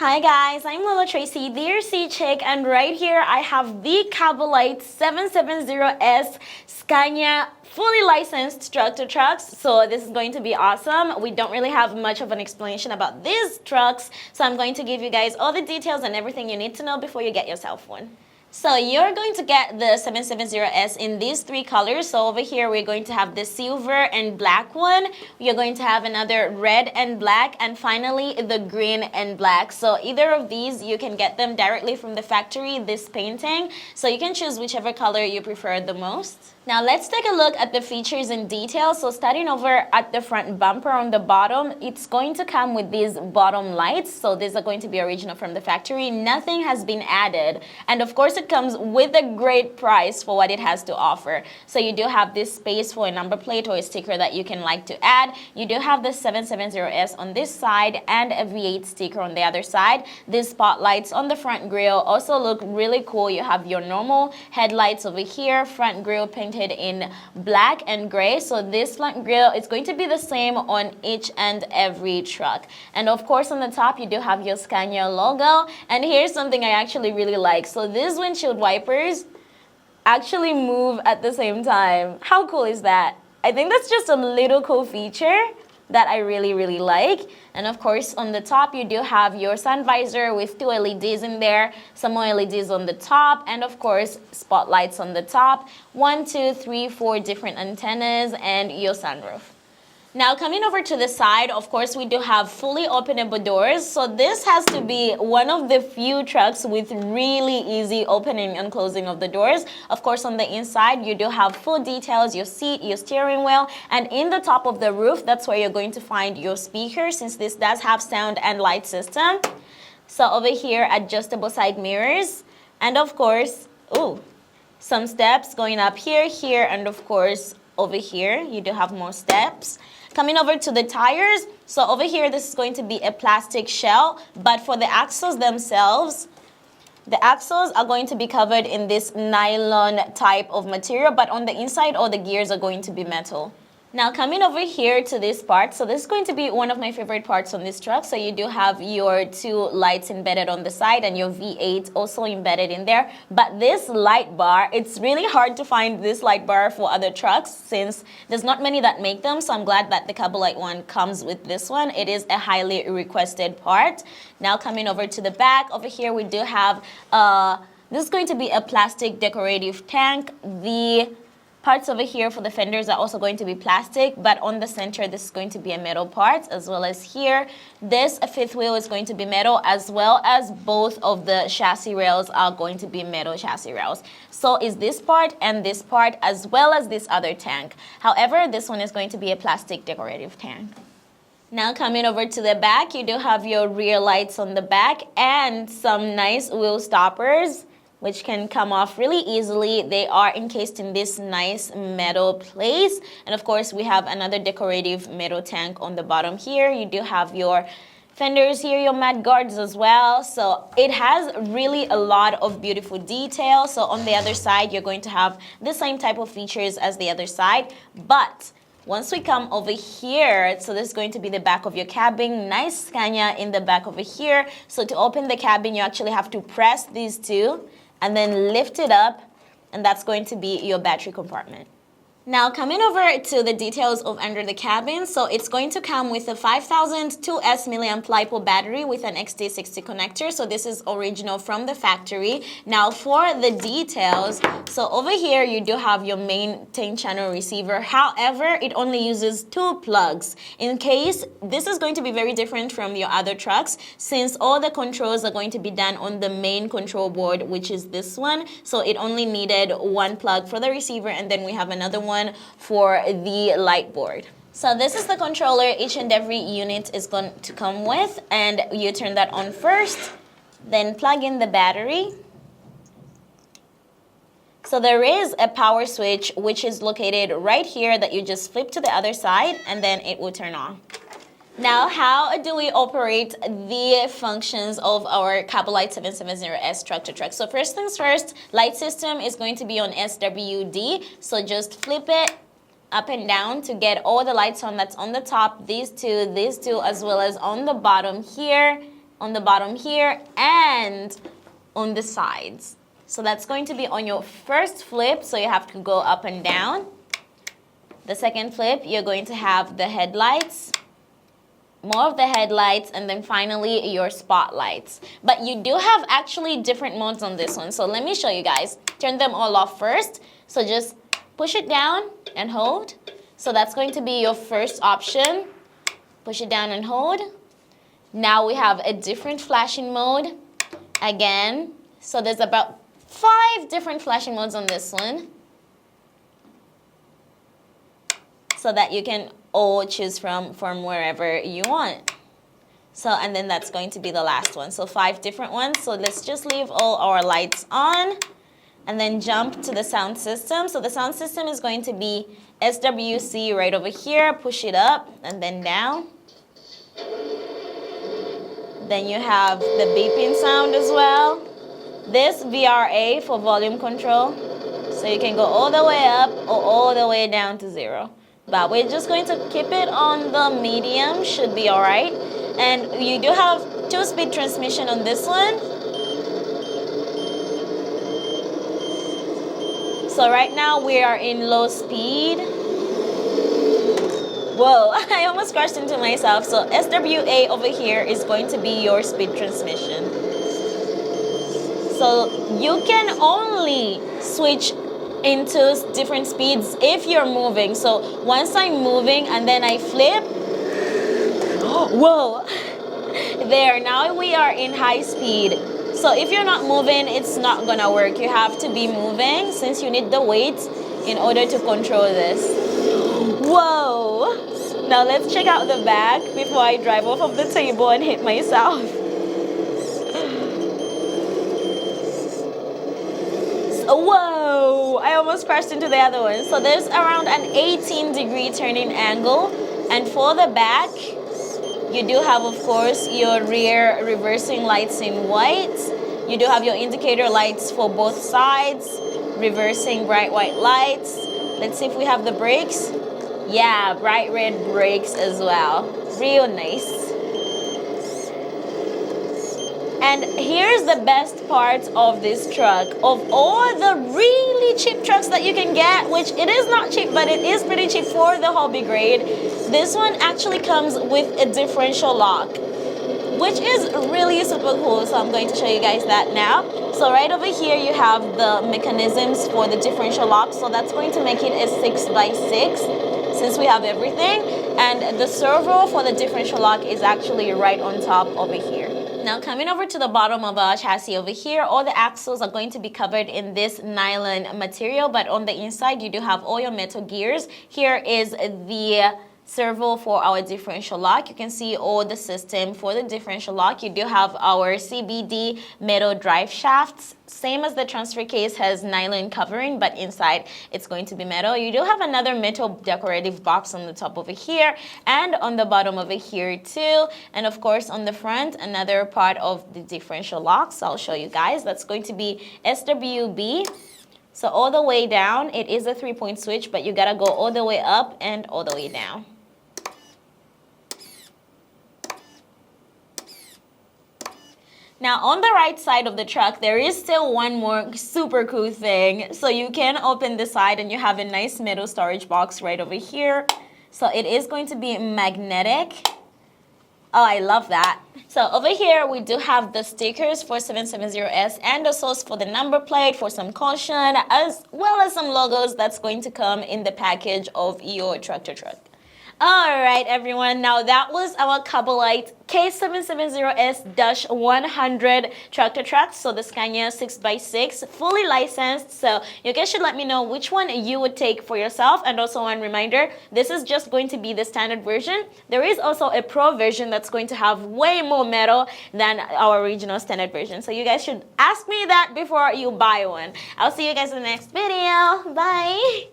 Hi guys, I'm Lola Tracy, the Sea Chick, and right here I have the KABOLITE 770S Scania fully licensed tractor trucks. So this is going to be awesome. We don't really have much of an explanation about these trucks, so I'm going to give you guys all the details and everything you need to know before you get yourself one. So you're going to get the 770S in these three colors. So over here we're going to have the silver and black one. You're going to have another red and black, and finally the green and black. So either of these, you can get them directly from the factory, this painting. So you can choose whichever color you prefer the most. Now let's take a look at the features in detail. So starting over at the front bumper on the bottom, it's going to come with these bottom lights. So these are going to be original from the factory. Nothing has been added. And of course it comes with a great price for what it has to offer. So you do have this space for a number plate or a sticker that you can like to add. You do have the 770S on this side and a V8 sticker on the other side. These spotlights on the front grille also look really cool. You have your normal headlights over here, front grille painted in black and gray. So this front grille is going to be the same on each and every truck. And of course on the top you do have your Scania logo. And here's something I actually really like. So these windshield wipers actually move at the same time. How cool is that? I think that's just a little cool feature that I really like. And of course on the top you do have your sun visor with two LEDs in there, some more LEDs on the top, and of course spotlights on the top, 1, 2, 3, 4 different antennas, and your sunroof. Now coming over to the side, of course we do have fully openable doors. So this has to be one of the few trucks with really easy opening and closing of the doors. Of course on the inside you do have full details, your seat, your steering wheel, and in the top of the roof, that's where you're going to find your speakers, since this does have sound and light system. So over here, adjustable side mirrors, and of course, some steps going up here, and of course over here you do have more steps. Coming over to the tires, so over here this is going to be a plastic shell, but for the axles themselves, the axles are going to be covered in this nylon type of material, but on the inside all the gears are going to be metal. Now coming over here to this part, so this is going to be one of my favorite parts on this truck. So you do have your two lights embedded on the side and your V8 also embedded in there. But this light bar, it's really hard to find this light bar for other trucks since there's not many that make them. So I'm glad that the KABOLITE one comes with this one. It is a highly requested part. Now coming over to the back, over here we do have, this is going to be a plastic decorative tank. The parts over here for the fenders are also going to be plastic, but on the center this is going to be a metal part, as well as here. This fifth wheel is going to be metal, as well as both of the chassis rails are going to be metal chassis rails. So is this part and this part, as well as this other tank. However, this one is going to be a plastic decorative tank. Now coming over to the back, you do have your rear lights on the back and some nice wheel stoppers, which can come off really easily. They are encased in this nice metal place. And of course, we have another decorative metal tank on the bottom here. You do have your fenders here, your mud guards as well. So it has really a lot of beautiful detail. So on the other side, you're going to have the same type of features as the other side. But once we come over here, so this is going to be the back of your cabin, nice Scania in the back over here. So to open the cabin, you actually have to press these two and then lift it up, and that's going to be your battery compartment. Now coming over to the details of under the cabin, so it's going to come with a 5000 2S milliamp LiPo battery with an XT60 connector. So this is original from the factory. Now for the details, so over here you do have your main 10-channel receiver. However, it only uses 2 plugs. In case, this is going to be very different from your other trucks, since all the controls are going to be done on the main control board, which is this one. So it only needed 1 plug for the receiver, and then we have another one for the light board. So this is the controller each and every unit is going to come with, and you turn that on first, then plug in the battery. So there is a power switch which is located right here that you just flip to the other side and then it will turn on. Now, how do we operate the functions of our KABOLITE 770S tractor truck? So first things first, light system is going to be on SWD. So just flip it up and down to get all the lights on that's on the top, these two, as well as on the bottom here, on the bottom here, and on the sides. So that's going to be on your first flip, so you have to go up and down. The second flip, you're going to have the headlights, more of the headlights, and then finally your spotlights. But you do have actually different modes on this one, so let me show you guys. Turn them all off first. So just push it down and hold. So that's going to be your first option. Push it down and hold. Now we have a different flashing mode again. So there's about 5 different flashing modes on this one, so that you can all choose from wherever you want. So, and then that's going to be the last one. So 5 different ones. So let's just leave all our lights on and then jump to the sound system. So the sound system is going to be SWC right over here. Push it up and then down. Then you have the beeping sound as well. This VRA for volume control. So you can go all the way up or all the way down to 0. But we're just going to keep it on the medium, should be all right. And you do have 2-speed transmission on this one. So right now we are in low speed. Whoa, I almost crashed into myself. So SWA over here is going to be your speed transmission. So you can only switch into different speeds if you're moving. So once I'm moving and then I flip, whoa, there, now we are in high speed. So if you're not moving, it's not gonna work. You have to be moving since you need the weight in order to control this. Whoa, now let's check out the back before I drive off of the table and hit myself. Whoa, I almost crashed into the other one. So there's around an 18-degree turning angle. And for the back, you do have, of course, your rear reversing lights in white. You do have your indicator lights for both sides, reversing bright white lights. Let's see if we have the brakes. Yeah, bright red brakes as well. Real nice. And here's the best part of this truck. Of all the really cheap trucks that you can get, which it is not cheap, but it is pretty cheap for the hobby grade, this one actually comes with a differential lock, which is really super cool. So I'm going to show you guys that now. So right over here, you have the mechanisms for the differential lock. So that's going to make it a 6x6 since we have everything. And the servo for the differential lock is actually right on top over here. Now coming over to the bottom of our chassis over here, all the axles are going to be covered in this nylon material, but on the inside you do have all your metal gears. Here is the servo for our differential lock. You can see all the system for the differential lock. You do have our CBD metal drive shafts. Same as the transfer case has nylon covering, but inside it's going to be metal. You do have another metal decorative box on the top over here and on the bottom over here too. And of course on the front, another part of the differential locks. I'll show you guys. That's going to be SWB. So all the way down, it is a 3-point switch, but you gotta go all the way up and all the way down. Now on the right side of the truck, there is still one more super cool thing. So you can open the side and you have a nice metal storage box right over here. So it is going to be magnetic. Oh, I love that. So over here, we do have the stickers for 770S and the source for the number plate for some caution, as well as some logos that's going to come in the package of your tractor truck. All right, everyone. Now that was our KABOLITE K770S-100 tractor truck. So the Scania 6x6, fully licensed. So you guys should let me know which one you would take for yourself. And also one reminder, this is just going to be the standard version. There is also a pro version that's going to have way more metal than our original standard version. So you guys should ask me that before you buy one. I'll see you guys in the next video. Bye.